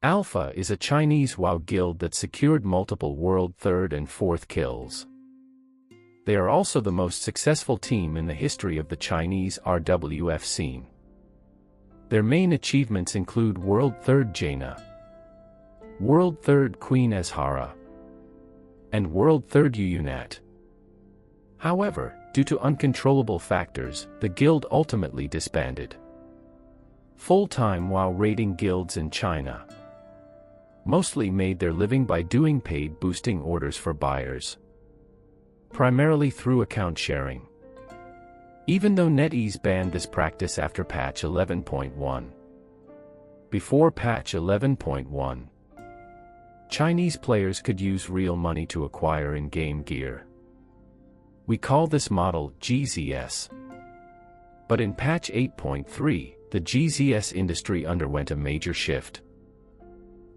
Alpha is a Chinese WoW guild that secured multiple World 3rd and 4th kills. They are also the most successful team in the history of the Chinese RWF scene. Their main achievements include World 3rd Jaina, World 3rd Queen Azhara, and World 3rd Yuyunat. However, due to uncontrollable factors, the guild ultimately disbanded. Full-time WoW raiding guilds in China mostly made their living by doing paid boosting orders for buyers, primarily through account sharing. Even though NetEase banned this practice after patch 11.1. Before patch 11.1, Chinese players could use real money to acquire in-game gear. We call this model GZS. But in patch 8.3, the GZS industry underwent a major shift.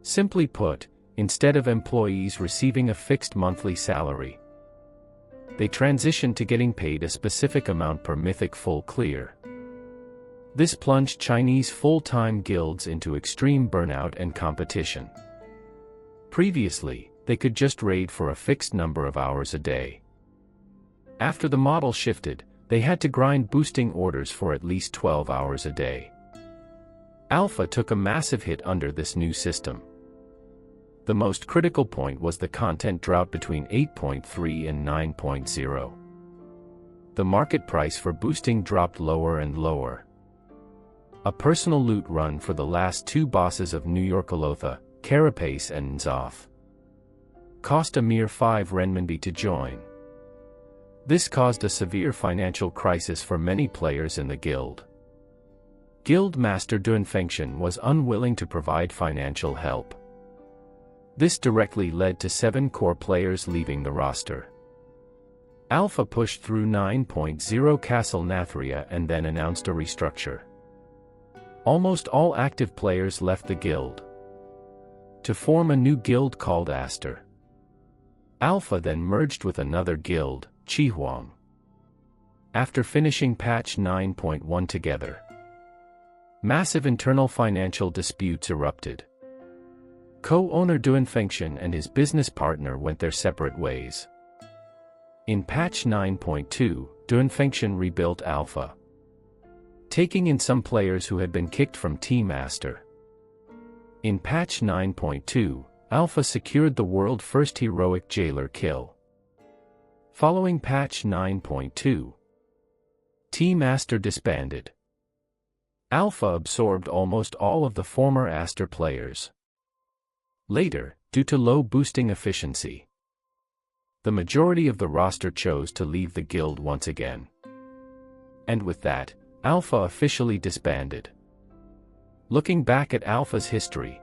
Simply put, instead of employees receiving a fixed monthly salary, they transitioned to getting paid a specific amount per mythic full clear. This plunged Chinese full-time guilds into extreme burnout and competition. Previously, they could just raid for a fixed number of hours a day. After the model shifted, they had to grind boosting orders for at least 12 hours a day. Alpha took a massive hit under this new system. The most critical point was the content drought between 8.3 and 9.0. The market price for boosting dropped lower and lower. A personal loot run for the last two bosses of New York Alotha, Carapace and Nzoth, cost a mere 5 renminbi to join. This caused a severe financial crisis for many players in the guild. Guild Master Dunfengchen was unwilling to provide financial help. This directly led to 7 core players leaving the roster. Alpha pushed through 9.0 Castle Nathria and then announced a restructure. Almost all active players left the guild to form a new guild called Aster. Alpha then merged with another guild, Chihuang, after finishing patch 9.1 together. Massive internal financial disputes erupted. Co-owner Dunfengchen and his business partner went their separate ways. In patch 9.2, Dunfengchen rebuilt Alpha, taking in some players who had been kicked from Team Aster. In patch 9.2, Alpha secured the world's first heroic jailer kill. Following patch 9.2, Team Aster disbanded. Alpha absorbed almost all of the former Aster players. Later, due to low boosting efficiency, the majority of the roster chose to leave the guild once again. And with that, Alpha officially disbanded. Looking back at Alpha's history,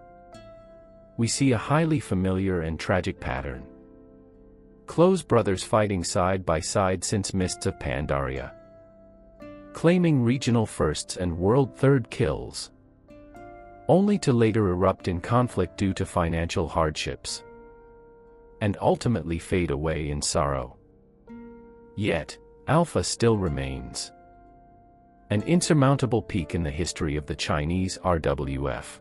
we see a highly familiar and tragic pattern. Close brothers fighting side by side since Mists of Pandaria, claiming regional firsts and world 3rd kills, only to later erupt in conflict due to financial hardships, and ultimately fade away in sorrow. Yet, Alpha still remains an insurmountable peak in the history of the Chinese RWF.